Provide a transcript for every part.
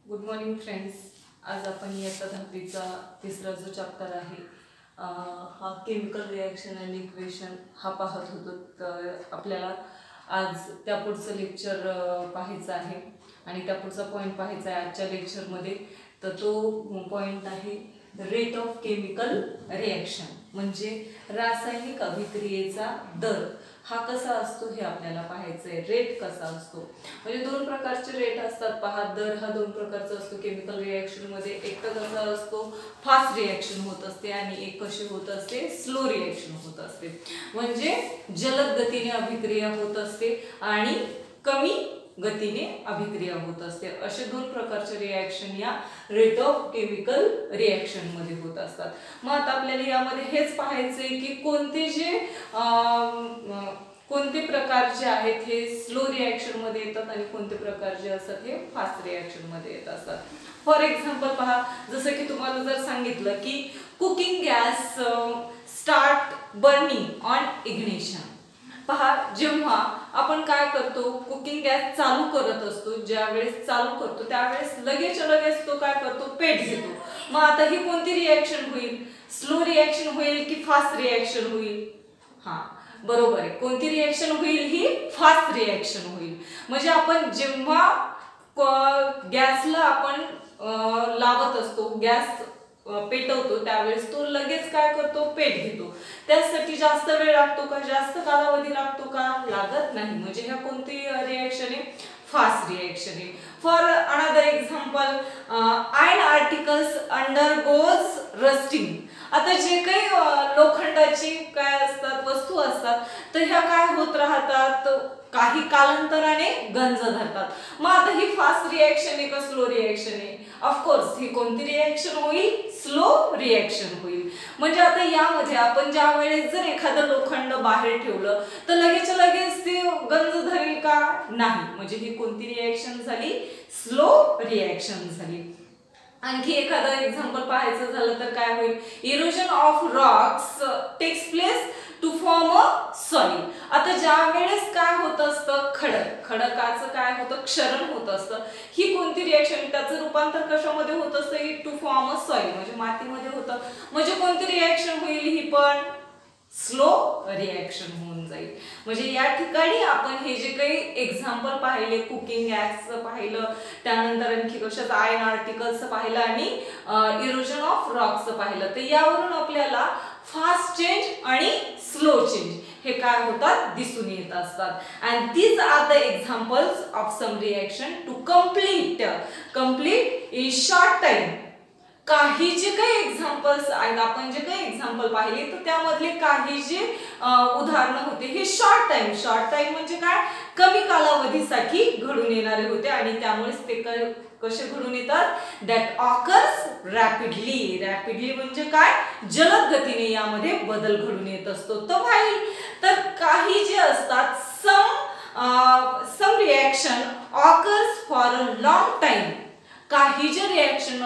Good morning friends. आज आपण इयत्ता 10वीचा तिसरा जो चॅप्टर आहे हा केमिकल रिॲक्शन अँड इक्वेशन हा पाहत होतो. तर आपल्याला आज त्या पुढचं लेक्चर पाहायचं आहे आणि त्या पुढचा पॉईंट पाहायचा आहे आजच्या लेक्चरमध्ये. तर तो पॉईंट आहे रेट ऑफ केमिकल रिॲक्शन, म्हणजे रासायनिक अभिक्रियेचा दर हा कसा असतो हे आपल्याला पाहायचं आहे. रेट कसा असतो म्हणजे दोन प्रकारचे रेट असतात पहा. दर हा दोन प्रकारचा असतो केमिकल रिॲक्शन मध्ये. एक तर कसा असतो फास्ट रिॲक्शन होत असते आणि एक कशी होत असते स्लो रिॲक्शन होत असते. म्हणजे जलद गतीने अभिक्रिया होत असते आणि कमी गतीने अभिक्रिया होत असते. असे दोन प्रकारचे रिॲक्शन या रेट ऑफ केमिकल रिॲक्शन मध्ये होत असतात. मग आता आपल्याला यामध्ये हेच पाहायचंय की कोणते प्रकार जे आहेत हे स्लो रिॲक्शन मध्ये येतात आणि कोणते प्रकार जे असतात हे फास्ट रिॲक्शन मध्ये येत असतात. फॉर एक्झाम्पल पहा, जसं की तुम्हाला जर सांगितलं की cooking gas start burning on ignition. पहा, जेव्हा आपण काय करतो कुकिंग गॅस चालू करत असतो, ज्या वेळेस चालू करतो त्यावेळेस लगेच तो काय करतो पेट घेतो. मग आता ही कोणती रिॲक्शन होईल? स्लो रिॲक्शन होईल की फास्ट रिॲक्शन होईल? हा बरोबर आहे, कोणती रिॲक्शन होईल? ही फास्ट रिॲक्शन होईल. म्हणजे आपण जेव्हा गॅसला आपण लावत असतो, गॅस पेटवतो त्यावेळेस तो लगेच काय करतो पेट घेतो. त्यासाठी जास्त वेळ लागतो का? जास्त कालावधी लागतो का? लागत नाही. म्हणजे ह्या कोणती रिॲक्शन आहे? फास्ट रिॲक्शन आहे. For another example, iron articles undergoes rusting. आता जे काही लोखंडाची काय असतात वस्तू असतात तर ह्या काय होत राहतात, काही कालांतराने गंज धरतात. मग आता ही फास्ट रिॲक्शन आहे का स्लो रिॲक्शन आहे? ऑफकोर्स ही कोणती रिॲक्शन होईल? स्लो रिॲक्शन होईल. म्हणजे आता यामध्ये आपण ज्या वेळेस जर एखादं लोखंड बाहेर ठेवलं तर लगेच ते गंज धरेल का? नाही. म्हणजे ही कोणती रिॲक्शन झाली? स्लो रिॲक्शन झाली. आणखी एखादं एक्झाम्पल पाहायचं झालं तर काय होईल? Erosion of rocks takes place to form a soil. आता ज्या वेळेस काय होत असतं खडकाचं काय होतं क्षरण होत असतं. ही कोणती रिॲक्शन? त्याचं रूपांतर कशामध्ये होत असतं? टू फॉर्म अ सॉइल म्हणजे मातीमध्ये होतं. म्हणजे कोणती रिॲक्शन होईल? ही पण स्लो रिॲक्शन होऊन जाईल. म्हणजे या ठिकाणी आपण हे जे काही एक्झाम्पल पाहिले, कुकिंग गॅसचं पाहिलं, त्यानंतर आणखी कशाचं आयर्न आर्टिकल्सचं पाहिलं आणि इरोजन ऑफ रॉक्सचं पाहिलं. तर यावरून आपल्याला फास्ट चेंज आणि स्लो चेंज हे काय होतात दिसून येत असतात. And these are the examples of some reaction to complete in short time. काही जे काही एक्झाम्पल्स आहेत, आपण जे काही एक्झाम्पल पाहिले तर त्यामधले काही जे उदाहरणं होते हे शॉर्ट टाइम म्हणजे काय? कमी कालावधीसाठी घडून येणारे होते आणि त्यामुळेच ते कसे घडून येतात? दॅट ऑकर्स रॅपिडली म्हणजे काय? जलद गतीने यामध्ये बदल घडून येत असतो. तर काही जे असतात some reaction occurs for a long time. काही जे रिॲक्शन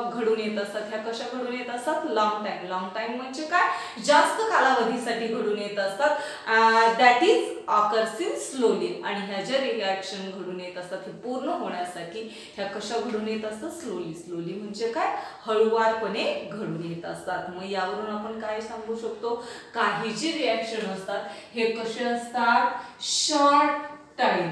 घडून येत असतात ह्या कशा घडून येत असतात? लॉंग टाइम म्हणजे काय? जास्त कालावधीसाठी घडून येत असतात. That is occurs in slowly. आणि ह्या ज्या रिॲक्शन घडून येत असतात हे पूर्ण होण्यासाठी ह्या कशा घडून येत असतात? स्लोली म्हणजे काय? हळूवारपणे घडून येत असतात. मग यावरून आपण काय सांगू शकतो? काही जे रिॲक्शन असतात हे कसे असतात? Short time.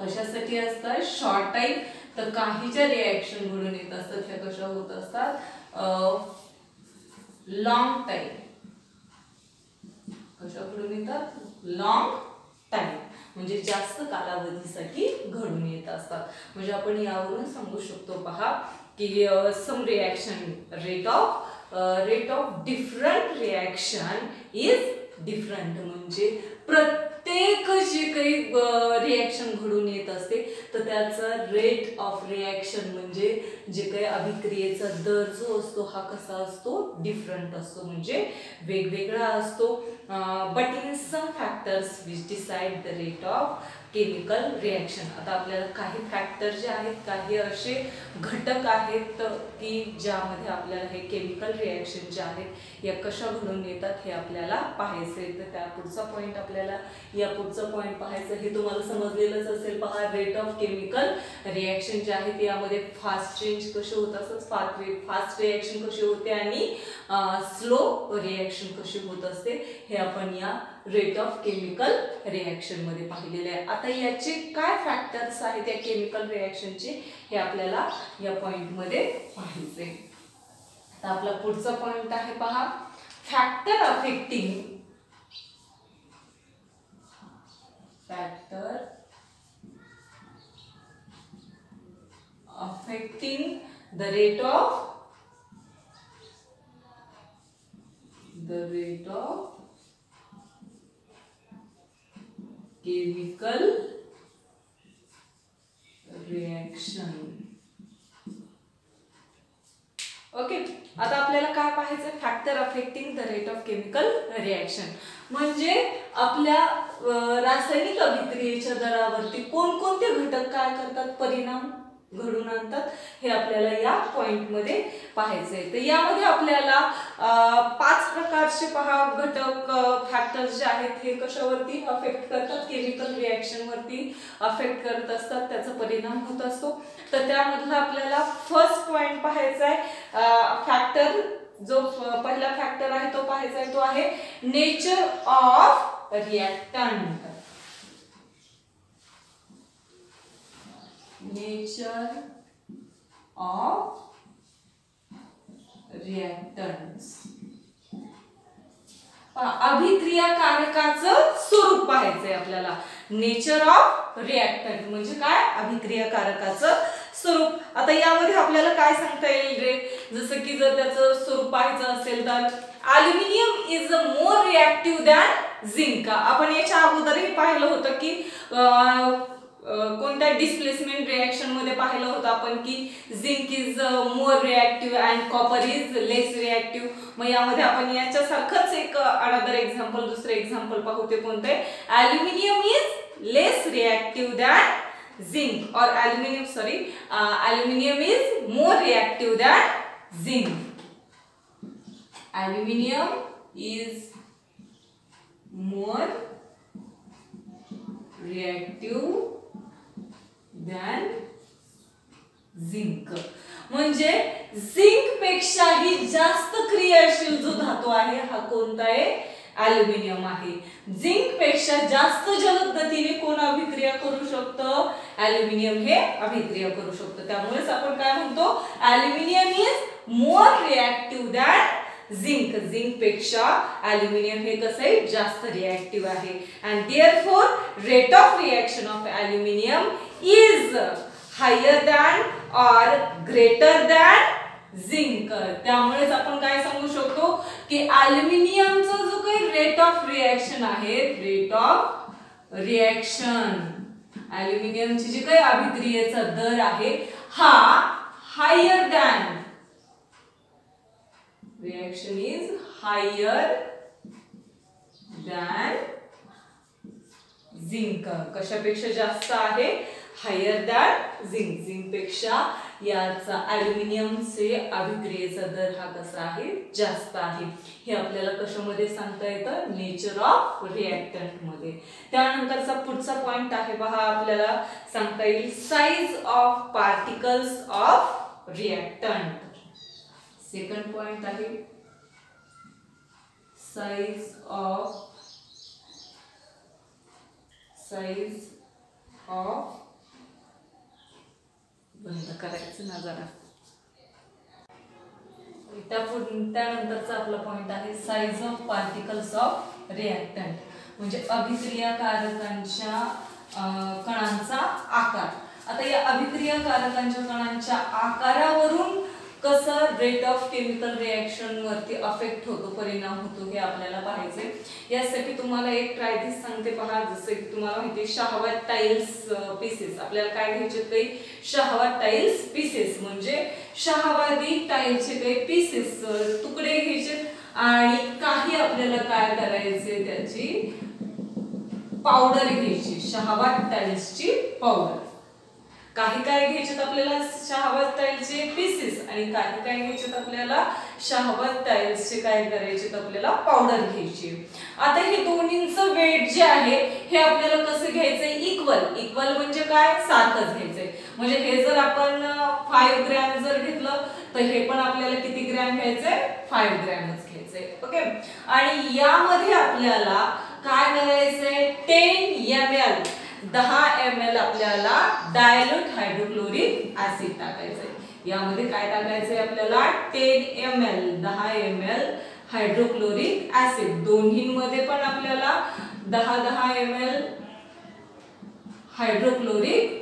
कशासाठी असतात? Short time. तर काही ज्या रिॲक्शन घडून येत असतात ह्या कशा होत असतात? Long time. कशा घडून येतात? लॉंग टाइम म्हणजे जास्त कालावधीसाठी घडून येत असतात. म्हणजे आपण यावरून सांगू शकतो पहा की some reaction rate of different reaction is different. म्हणजे प्रत्येक जे काही रिॲक्शन घडून येत असते तर त्याचा रेट ऑफ रिॲक्शन म्हणजे जे काही अभिक्रियेचा दर जो असतो हा कसा असतो, डिफरंट असतो, म्हणजे वेगवेगळा असतो. But in some factors which decide the rate of chemical reaction. आता आपल्याला काही फॅक्टर जे आहेत, काही असे घटक आहेत की ज्यामध्ये आपल्याला हे केमिकल रिॲक्शन जे आहेत या कशा घडून येतात हे आपल्याला पाहायचं आहे. तर त्या पुढचा पॉईंट आपल्याला या पुढचं पॉईंट पाहायचं, हे तुम्हाला समजलेलंच असेल. पहा, रेट ऑफ केमिकल रिॲक्शन जे आहेत यामध्ये फास्ट चेंज कसे होत असतात, फास्ट रिॲक्शन कशी होते आणि स्लो रिॲक्शन कशी होत असते हे आपण या रेट ऑफ केमिकल रिॲक्शन मध्ये पाहिलेले आहे. आता याचे काय फॅक्टर्स आहेत या केमिकल रिॲक्शनचे हे आपल्याला या पॉइंट मध्ये पाहायचे. आता आपला पुढचा पॉइंट आहे पहा, factor affecting the rate of chemical reaction. Okay, आता आपल्याला काय पाहायचं, factor affecting the rate of chemical reaction. म्हणजे आपल्या रासायनिक अभिक्रियेच्या दरावरती कोणकोणते घटक काय करतात, परिणाम घडून आणतात हे आपल्याला या पॉइंट मध्ये पाहायचंय. तर यामध्ये आपल्याला 5 प्रकारचे पहा घटक फॅक्टर्स जे आहेत हे कशावरती अफेक्ट करतात, केमिकल रिॲक्शन वरती अफेक्ट करत असतात, त्याचा परिणाम होत असतो. तर त्यामधला आपल्याला फर्स्ट पॉइंट पाहायचा आहे, फॅक्टर जो पहिला फॅक्टर आहे तो पाहायचा आहे, तो आहे nature of reactant. Nature of reactants. अभिक्रियाकारकाचं स्वरूप पाहायचंय आपल्याला. नेचर ऑफ रिॲक्टंट म्हणजे काय, अभिक्रियाकारकाचं स्वरूप. आता यामध्ये आपल्याला काय सांगता येईल रे, जसं की जर त्याचं स्वरूप पाहायचं असेल तर aluminium is more reactive than zinc. आपण याच्या अगोदरही पाहिलं होतं की कोणत्या डिस्प्लेसमेंट रिॲक्शन मध्ये पाहिलं होतं आपण की zinc is more reactive and copper is less reactive. मग यामध्ये आपण याच्यासारखंच एक अनदर एक्झाम्पल, दुसरं एक्झाम्पल पाहू. ते कोणतं आहे, aluminium is less reactive than zinc और aluminium is more reactive than zinc. Aluminium is more reactive than zinc. म्हणजे झिंक पेक्षाही जास्त क्रियाशील जो धातू आहे हा कोणता आहे, अल्युमिनियम आहे. झिंक पेक्षा जास्त जलद गतीने कोण अभिक्रिया करू शकतो, अल्युमिनियम हे अभिक्रिया करू शकतो. त्यामुळेच आपण काय म्हणतो, aluminium is more reactive than zinc. Zinc पेक्षा अल्युमिनियम हे कसं आहे, जास्त रिॲक्टिव्ह आहे. And therefore rate of reaction of aluminium is higher than और ग्रेटर दॅन झिंक. त्यामुळेच आपण काय सांगू शकतो की अल्युमिनियमचा जो काही रेट ऑफ रिॲक्शन आहे, रेट ऑफ रिॲक्शन, अल्युमिनियमची जी काही अभिक्रियेचा दर आहे हा higher than, reaction is higher than zinc. कशापेक्षा जास्त आहे, higher than zinc. zinc पेक्षा याचा अल्युमिनियमचे अभिक्रियेचा दर हा कसा आहे, जास्त आहे. हे आपल्याला कशामध्ये सांगता येतं, नेचर ऑफ रिॲक्टंट मध्ये. त्यानंतरचा पुढचा पॉइंट आहे पहा, आपल्याला सांगता येईल size of particles of reactant. Second point आहे साइज ऑफ बंद करायचं ना जरा. त्यानंतरचा आपला पॉइंट आहे size of particles of reactant. म्हणजे अभिक्रियाकारकांच्या कणांचा आकार. आता या अभिक्रियाकारकांच्या कणांच्या आकारावरून कसं रेट ऑफ केमिकल रिएक्शन वरती अफेक्ट होतो, परिणाम होतो हे आपल्याला पाहायचे। यासाठी तुम्हाला एक ट्रायदिस सांगते पहा, जसं की तुम्हाला माहिती आहे शाहवाद टाइल्स पीसेस, आपल्याला काय घ्यायचे काही शाहवाद टाइल्स पीसेस म्हणजे शाहवादी टाइलचे काही पीसेस तुकडे घ्यायचे आणि काही आपल्याला काय करायचे त्याची पावडर घ्यायची, शाहवाद टाइल्सची पावडर। काही काय घ्यायचे आपल्याला शाहवाद टाइल्सचे पीसेस आणि काही काय घ्यायचे आपल्याला शाहवाद टाइल्सचे काय करायचे आपल्याला पावडर घ्यायची। आता हे दोन्हींचं वेट जे आहे हे आपल्याला कसं घ्यायचंय, इक्वल। इक्वल म्हणजे काय, सारखंच घ्यायचंय। म्हणजे हे जर आपण 5 ग्रॅम जर घेतलं तर हे पण आपल्याला किती ग्रॅम घ्यायचंय, 5 ग्रॅमच घ्यायचंय, ओके। आणि यामध्ये आपल्याला काय करायचंय, 10 ml 10 ml आपल्याला डायल्यूट हायड्रोक्लोरिक ऍसिड टाकायचंय। यामध्ये काय टाकायचंय आपल्याला 10 ml हायड्रोक्लोरिक ऍसिड, दोन्हींमध्ये पण आपल्याला 10 ml hydrochloric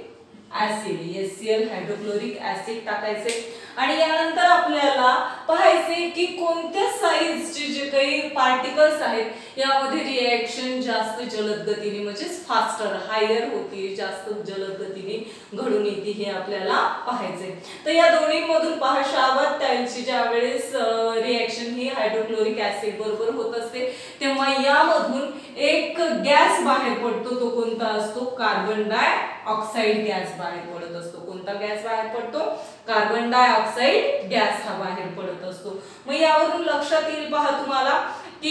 acid HCl hydrochloric acid टाकायचे। आणि यानंतर आपल्याला पाहायचे की कोणत्या साइजचे जे काही पार्टिकल्स आहेत यामध्ये रिएक्शन जास्त जलद गतीने म्हणजे फास्टर हायर होते, जास्त जलद गतीने घडून येते हे आपल्याला पाहायचे। तर या दोन्हींमधून पहा, शाहवाद टाइल्सची ज्या वेळेस रिएक्शन ही हायड्रोक्लोरिक ऍसिड बरोबर होत असते तेव्हा यामधून एक गॅस बाहेर पडतो, तो कोणता असतो, कार्बन डायऑक्साइड गॅस बाहेर पडत असतो। कोणता गॅस बाहेर पडतो, कार्बन डायऑक्साइड गॅस हा बाहेर पडत असतो। मग यावरून लक्षात येईल पहा तुम्हाला की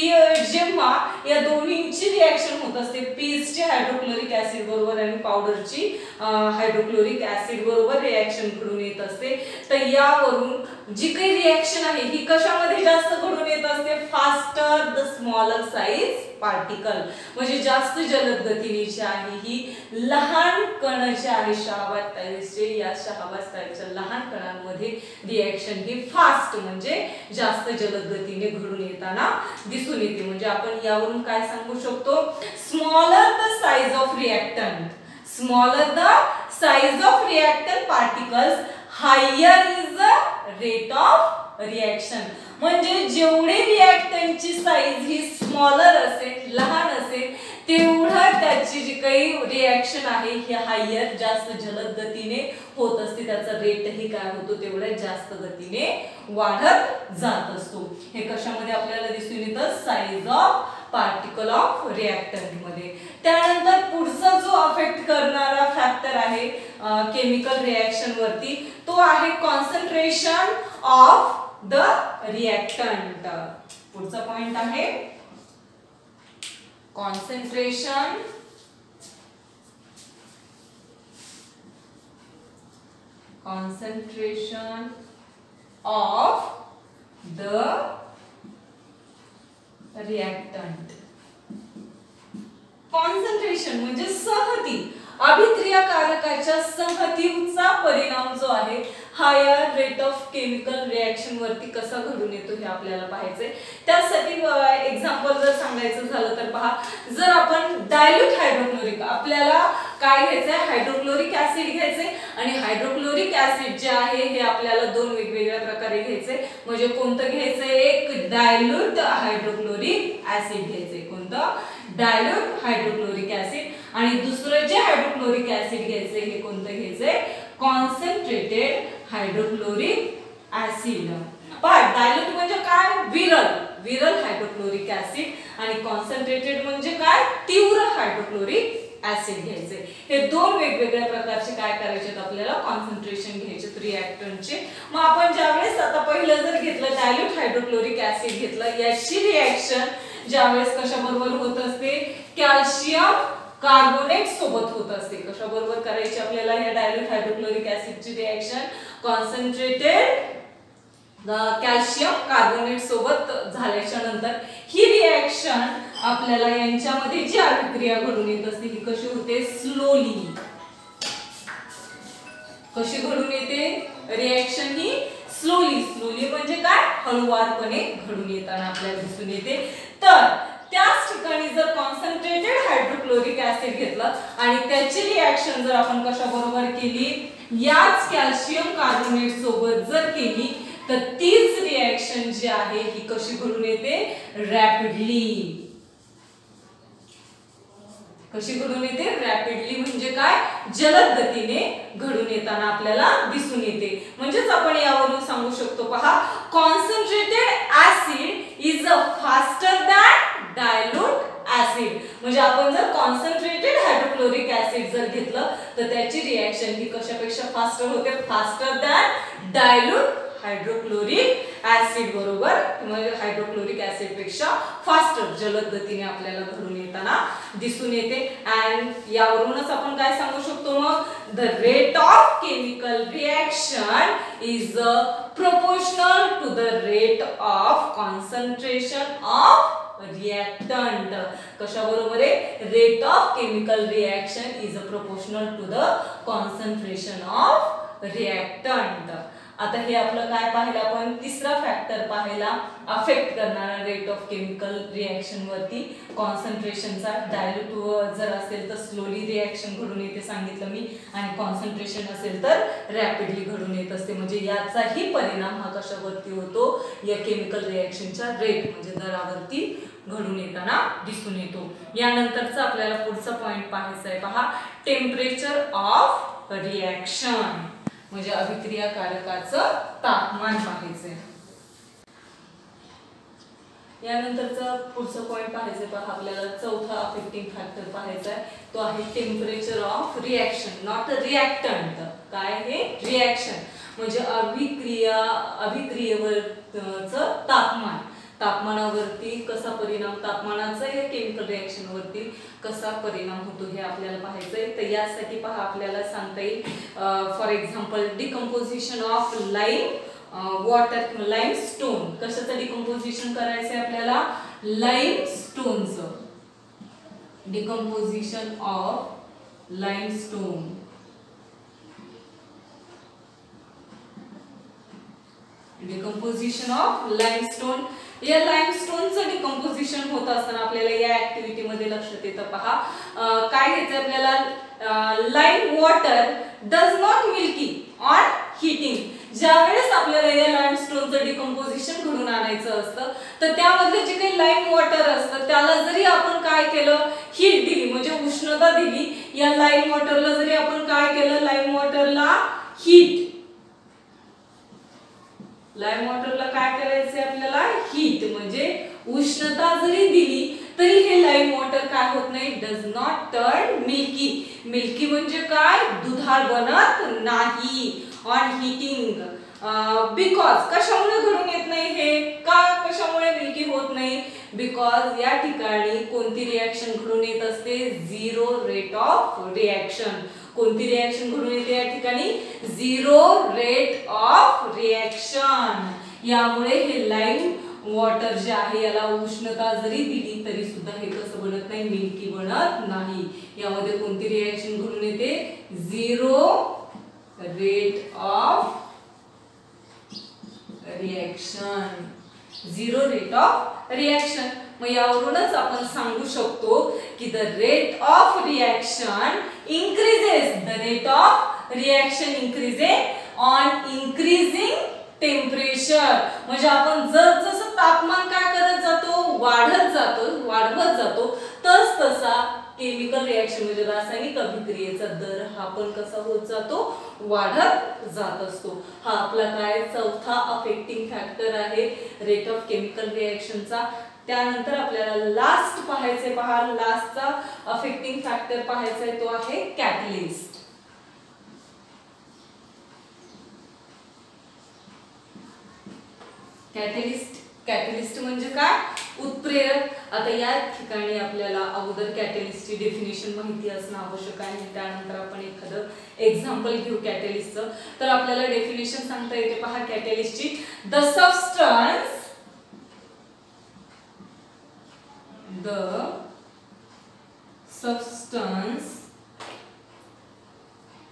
जेव्हा या दोन्हींची रिएक्शन होत असते, पीसची हायड्रोक्लोरिक ऍसिड बरोबर आणि पावडरची हायड्रोक्लोरिक ऍसिड बरोबर रिएक्शन घडून येत असते, तर यावरून जी काही रिएक्शन आहे ही कशामध्ये जास्त घडून येत असते, faster the smaller size particle, म्हणजे जास्त जलद गतीने आहे ही लहान कण जे आहे शाहवाद टाइल्सचे, या शाहवाद टाइल्सच्या लहान कणांमध्ये रिएक्शन ही फास्ट म्हणजे जास्त जलद गतीने घडून येताना दिसून येते। म्हणजे आपण यावरून काय सांगू शकतो, smaller the size of reactant, smaller the size of reactant particles higher is the rate of reaction. म्हणजे जेवढे रिएक्टंटची साइज ही स्मॉलर असेल, लहान असेल, तेवढं त्याची जी काही रिएक्शन आहे ही हायर जास्त जलद गतीने होत असते, त्याचा रेट ही काय होतो तेवढ्या जास्त गतीने वाढत जात असतो। हे कशामध्ये आपल्याला दिसून येतं, size of particle of reactant मध्ये। त्यानंतर पुढचा जो अफेक्ट करणारा फॅक्टर आहे केमिकल रिएक्शन वरती तो आहे कॉन्सन्ट्रेशन ऑफ द रिएक्टंट। पुढचा पॉइंट आहे concentration of the reactant. Concentration म्हणजे संहती, अभिक्रियाकारकाच्या संहतीचा परिणाम जो आहे हा या रेट ऑफ केमिकल रिएक्शन वरती कसा घडून येतो हे आपल्याला पाहायचंय। त्यासाठी एक्झाम्पल जर सांगायचं झालं तर पहा, जर आपण डायल्यूट हायड्रोक्लोरिक, आपल्याला काय घ्यायचंय, हायड्रोक्लोरिक ऍसिड घ्यायचंय आणि हायड्रोक्लोरिक ऍसिड जे आहे हे आपल्याला दोन वेगवेगळ्या प्रकारे घ्यायचंय। म्हणजे कोणतं घ्यायचंय, एक डायल्यूट हायड्रोक्लोरिक ऍसिड घ्यायचंय, कोणतं, डायल्यूट हायड्रोक्लोरिक ऍसिड, आणि दुसरं जे हायड्रोक्लोरिक ऍसिड घ्यायचंय हे कोणतं घ्यायचंय, कॉन्सन्ट्रेटेड हायड्रोक्लोरिक ऍसिड। पहा, डायल्यूट म्हणजे काय, विरल हायड्रोक्लोरिक ऍसिड आणि कॉन्सन्ट्रेटेड म्हणजे काय, तीव्र हायड्रोक्लोरिक ऍसिड घ्यायचे। हे दोन वेगवेगळ्या प्रकारचे काय करायचे आपल्याला, कॉन्सन्ट्रेशन घ्यायचे रिएक्टंटचे। मग आपण ज्यावेळेस आता पहिलं जर घेतलं डायल्यूट हायड्रोक्लोरिक ऍसिड घेतलं, याची रिएक्शन ज्यावेळेस कशाबरोबर होत असते, कॅल्शियम कार्बोनेट सोबत होत असते। कशा बरोबर करायची आपल्याला या डायल्यूट हायड्रोक्लोरिक ऍसिडची रिएक्शन, कॉन्सन्ट्रेटेड कॅल्शियम कार्बोनेट सोबत झाल्याच्या नंतर ही रिएक्शन आपल्याला यांच्यामध्ये जी अभिक्रिया घडून येत असते ही कशी होते, स्लोली। कशी घडून येते रिएक्शन ही, स्लोली म्हणजे काय, हळूवारपणे घडून येताना आपल्याला दिसून येते। तर त्याच ठिकाणी जर कॉन्सन्ट्रेटेड हायड्रोक्लोरिक ऍसिड घेतलं आणि त्याची रिएक्शन जर आपण कशा बरोबर केली, याच कॅल्शियम कार्बोनेट सोबत जर केली तर तीच रिॲक्शन जी आहे ही कशी घडून येते, रॅपिडली. कशी घडून येते, रॅपिडली म्हणजे काय, जलद गतीने घडून येताना आपल्याला दिसून येते. म्हणजेच आपण यावरून सांगू शकतो पहा, concentrated acid is faster than dilute acid. म्हणजे आपण जर कॉन्सन्ट्रेटेड हायड्रोक्लोरिक ऍसिड जर घेतलं तर त्याची रिॲक्शन ही कशापेक्षा फास्टर होते, faster than dilute hydrochloric acid बरोबर, म्हणजे हायड्रोक्लोरिक ऍसिड पेक्षा फास्टर जलद गतीने आपल्याला घडून येताना दिसून येते. अँड यावरूनच आपण काय सांगू शकतो मग, the rate of chemical reaction is proportional to the rate of concentration of reactant. कशा बरोबर आहे, rate of chemical reaction is proportional to the concentration of reactant. आता हे आपलं काय पाहिलं आपण, तिसरा फॅक्टर पाहिला अफेक्ट करणारा रेट ऑफ केमिकल रिॲक्शन वरती, कॉन्सन्ट्रेशनचा. डायल्यूट जर असेल तर स्लोली रिॲक्शन घडून येते सांगितलं मी, आणि कॉन्सन्ट्रेशन असेल तर रॅपिडली घडून येत असते. म्हणजे याचाही परिणाम हा कशावरती होतो, या केमिकल रिॲक्शनच्या रेट म्हणजे दरावरती घडून येताना दिसून येतो. यानंतरचा आपल्याला पुढचा पॉइंट पाहायचा आहे पहा, टेम्परेचर ऑफ रिॲक्शन म्हणजे अभिक्रियाकारकाचं तापमान पाहायचंय. यानंतरचा पुढचा पॉइंट पाहायचंय पहा आपल्याला, चौथा अफेक्टिंग फॅक्टर पाहायचा आहे, तो आहे temperature of reaction, not reactant. काय हे, रिॲक्शन म्हणजे अभिक्रियेवरचं तापमान, तापमानावरती कसा परिणाम, तापमानाचा या केमिकल रिॲक्शन वरती कसा परिणाम होतो हे आपल्याला पाहायचंय. तर यासाठी पहा आपल्याला सांगता येईल, for example decomposition of water किंवा लाईमस्टोन. कशाचं डिकम्पोजिशन करायचंय आपल्याला, लाईमस्टोनचं. Decomposition of limestone, decomposition of limestone. या लाईमस्टोनचं डिकम्पोजिशन होत असताना आपल्याला या ऍक्टिव्हिटी मध्ये लक्षात येतं पहा, काय घ्यायचं आपल्याला, lime water does not milky on heating. ज्यावेळेस आपल्याला या लाईमस्टोनचं डिकम्पोजिशन घडून आणायचं असतं तर त्यामध्ये जे काही लाईम वॉटर असतं त्याला जरी आपण काय केलं, हीट दिली म्हणजे उष्णता दिली, या लाईम वॉटरला जरी आपण काय केलं, लाईम वॉटरला हीट, लाईम वॉटरला काय करायचंय आपल्याला, हीट म्हणजे उष्णता जरी दिली तरी हे लाईम वॉटर काय होत नाही, does not turn milky. Milky म्हणजे काय, दुधाळ बनत नाही ऑन हीटिंग. बिकॉज कशामुळे घडून येत नाही हे, का कशामुळे मिल्की होत नाही, बिकॉज या ठिकाणी कोणती रिॲक्शन घडून येत असते, झिरो रेट ऑफ रिॲक्शन. कोणती रिॲक्शन घडून येते या ठिकाणी, झिरो रेट ऑफ रिॲक्शन. यामुळे हे लाईम वॉटर जे आहे याला उष्णता जरी दिली तरी सुद्धा हे कसं बनत नाही, मिल्की बनत नाही. यामध्ये कोणती रिॲक्शन घडून येते, zero rate of reaction, zero rate of reaction. मग यावरूनच आपण सांगू शकतो की the rate of reaction increases, the rate of reaction increases on increasing temperature. म्हणजे आपण जसं तापमान काय करत जातो, वाढवत जातो तस तसा केमिकल रिॲक्शन म्हणजे रासायनिक अभिक्रियेचा दर हा पण कसा होत जातो, वाढत जात असतो. हा आपला काय चौथा अफेक्टिंग फॅक्टर आहे रेट ऑफ केमिकल रिॲक्शनचा. त्यानंतर आपल्याला लास्ट पाहायचे पहा, लास्टचा अफेक्टिंग फॅक्टर पाहायचा आहे तो आहे कॅटलिस्ट. कॅटलिस्ट म्हणजे काय, उत्प्रेरक. आता या ठिकाणी आपल्याला अगोदर कॅटलिस्टची डेफिनेशन माहिती असणं आवश्यक आहे, त्यानंतर आपण एखादं एक्झाम्पल घेऊ कॅटलिस्टचं. तर आपल्याला डेफिनेशन सांगता येते पहा कॅटलिस्टची, the substance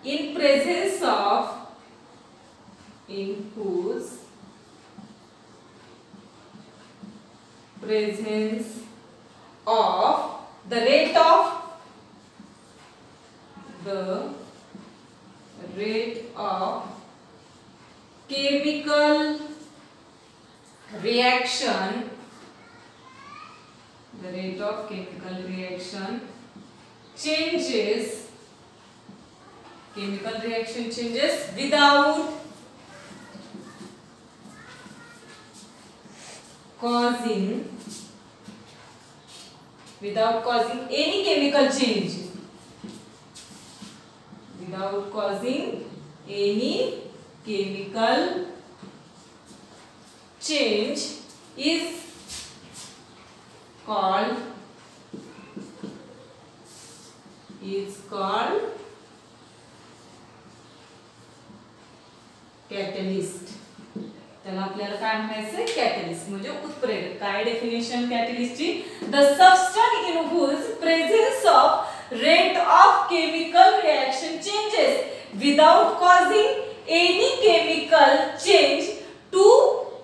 in presence of the rate of chemical reaction, the rate of chemical reaction changes, chemical reaction changes without causing any chemical change, without causing any chemical change is called catalyst. त्याला आपल्याला काय म्हणायचं, catalyst म्हणजे उत्प्रेरक. काय definition कॅटलिस्टची? The substance in whose presence of rate of chemical reaction changes without causing any chemical change to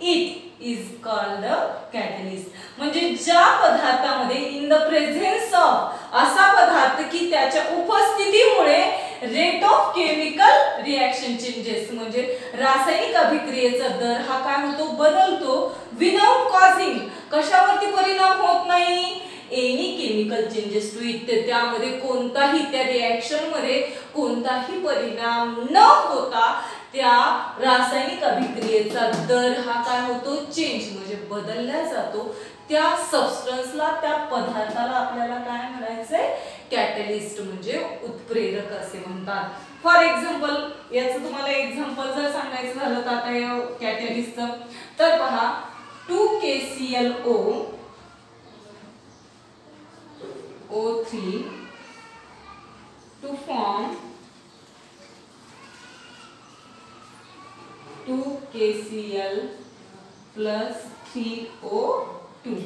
it is called catalyst. म्हणजे ज्या पदार्थामध्ये इन द प्रेझेन्स ऑफ असा पदार्थ की त्याच्या उपस्थितीमुळे rate of chemical reaction changes म्हणजे रासायनिक अभिक्रियेचा दर हा काय होतो, बदलतो. विदाउट कॉजिंग कशावरती परिणाम होत नाही, any chemical changes to it, त्यामध्ये कोणताही त्या रिएक्शन मध्ये कोणताही परिणाम न होता त्या रासायनिक अभिक्रियेचा दर हा काय होतो, चेंज म्हणजे बदलला जातो. त्या सबस्टन्सला, त्या पदार्थाला आपल्याला काय म्हणायचंय, कॅटलिस्ट म्हणजे उत्प्रेरक असे म्हणतात. फॉर एक्झाम्पल, याचं तुम्हाला एक्झाम्पल जर सांगायचं झालं तर आता या कॅटलिस्टचं, तर पहा 2KClO O3 to form 2KCl plus 3O2.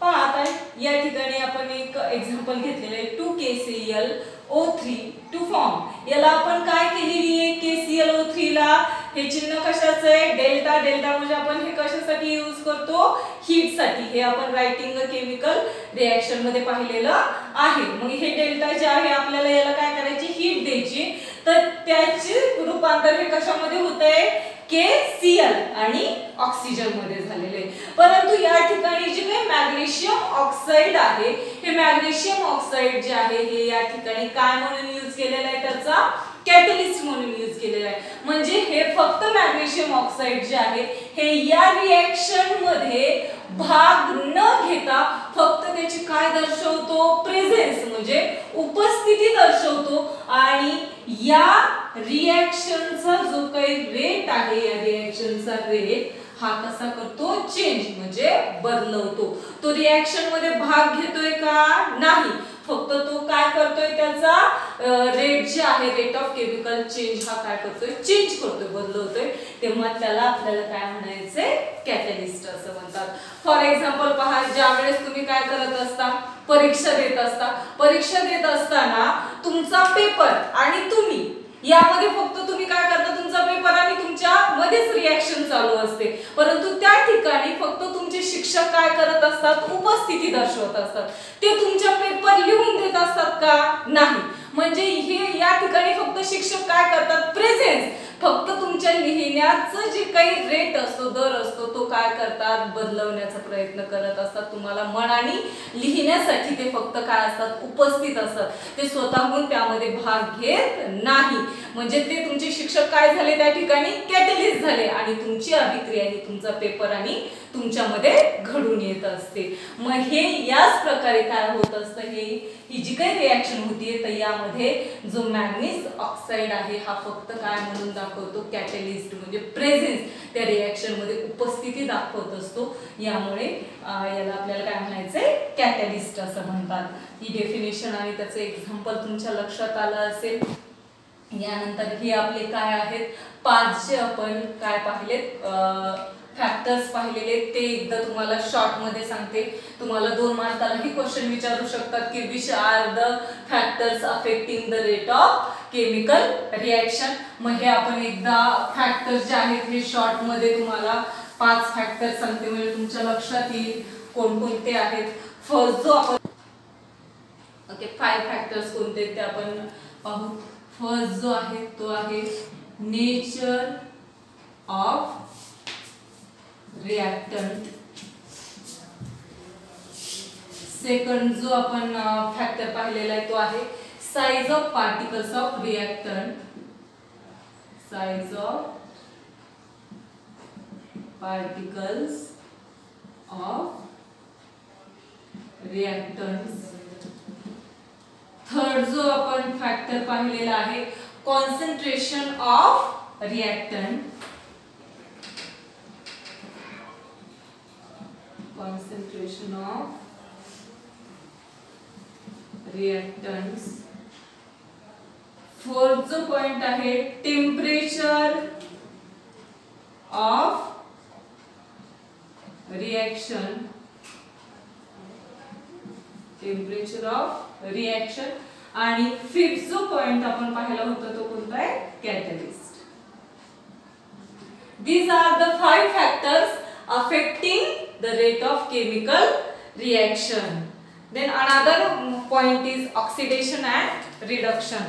पहा आता या ठिकाणी आपण एक एक्झाम्पल घेतलेलं आहे 2KClO3 टू फॉर्म. याला आपण काय केलेली आहे, KClO3 ला हे चिन्ह कशाचं आहे, डेल्टा. डेल्टा म्हणजे आपण हे कशासाठी यूज करतो, हीट साठी. हे आपण रायटिंग केमिकल रिएक्शन मध्ये पाहिलेलं आहे. मग हे डेल्टा जे आहे आपल्याला याला काय करायची, हीट द्यायची. तर त्याचे रूपांतर हे कशामध्ये होतंय, KCl आणि ऑक्सिजन मध्ये झालेले. परंतु या ठिकाणी जे काही मॅग्नेशियम ऑक्साइड आहे, हे मॅग्नेशियम ऑक्साइड जे आहे हे या ठिकाणी काय म्हणून यूज केलेला आहे, त्याचा कॅटलिस्ट म्हणून यूज केलेला आहे. म्हणजे हे फक्त मॅग्नेशियम ऑक्साइड जे आहे हे या रिएक्शन मध्ये भाग न घेता फक्त त्याची काय दर्शवतो, प्रेझेन्स म्हणजे उपस्थिती दर्शवतो. आणि या रिएक्शनचा जो काही रेट आहे, या रिएक्शनचा रेट हा कसा करतो, चेंज म्हणजे बदलवतो. तो रिएक्शन मध्ये भाग घेतोय का, नाही. फक्त तो काय करतोय, त्याचा रेट जे आहे, रेट ऑफ केमिकल चेंज हा काय करतोय, चेंज करतोय, बदलवतोय. तेव्हा त्याला आपल्याला काय म्हणायचंय, कॅटलिस्ट असं म्हणतात. फॉर एक्झाम्पल पहा, ज्या वेळेस तुम्ही काय करत असता, परीक्षा देत असता. परीक्षा देत असताना तुमचा पेपर आणि तुम्ही यामध्ये फक्त तुम्ही काय करता, तुमचा पेपर आणि तुमच्या मध्येच रिएक्शन चालू असते. परंतु त्या ठिकाणी फक्त तुमचे शिक्षक काय करत असतात, उपस्थिती दर्शवत असतात. ते तुमच्या पेपर लिहून देत असतात का, नाही. म्हणजे हे या ठिकाणी फक्त शिक्षक काय करतात, प्रेझेन्स. फक्त तुमच्या लिहिण्याचं जे काही रेट असतो, दर असतो, तो काय करतात, बदलवण्याचा प्रयत्न करत असतात. तुम्हाला मनाने लिहिण्यासाठी ते फक्त काय असतात, उपस्थित असतात. ते स्वतःहून त्यामध्ये भाग घेत नाही. म्हणजे ते तुमचे शिक्षक काय झाले, त्या ठिकाणी कॅटलिस्ट झाले आणि तुमची अभिक्रिया ही तुमचा पेपर आणि तुमच्यामध्ये घडून येत असते. मग हे याच प्रकारे काय होत असतं, ही जी काही रिएक्शन होतीये तर यामध्ये जो मॅग्नीज ऑक्साइड आहे हा फक्त काय म्हणून दाखवतो, कॅटलिस्ट म्हणजे प्रेझेन्स, त्या रिएक्शन मध्ये उपस्थिती दाखवत असतो. यामुळे याला आपल्याला काय म्हणायचंय, कॅटलिस्ट असं म्हणतात. ही डेफिनेशन आणि त्याचं एक्झाम्पल तुमच्या लक्षात आलं असेल. यानंतर हे आपले काय आहेत, 5 जे आपण काय पाहिलेत फॅक्टर्स पाहिलेले, ते एकदा तुम्हाला शॉर्ट मध्ये सांगते. तुम्हाला 2 मार्काला ही क्वेश्चन विचारू शकतात की which are the factors affecting the rate of chemical reaction. मग हे आपण एकदा फॅक्टर्स जे आहेत हे शॉर्ट मध्ये तुम्हाला 5 फॅक्टर सांगते, म्हणजे तुमच्या लक्षात येईल कोणकोणते आहेत. फर्स्ट जो आपण 5 फॅक्टर्स कोणते ते आपण पाहू. फर्स्ट जो आहे तो आहे नेचर ऑफ रिएक्टंट. सेकंड जो आपण फॅक्टर पाहिलेला आहे तो आहे size of particles of reactant. Size of particles of reactants. Third जो आपण फॅक्टर पाहिलेला आहे concentration of reactant. Concentration of reactants. Fourth जो पॉइंट आहे temperature of reaction. Temperature of reaction. आणि फिफ्थ जो पॉइंट आपण पाहिला होता तो कोणता आहे catalyst. These are the 5 factors affecting the rate of chemical reaction. Then another point is oxidation and reduction.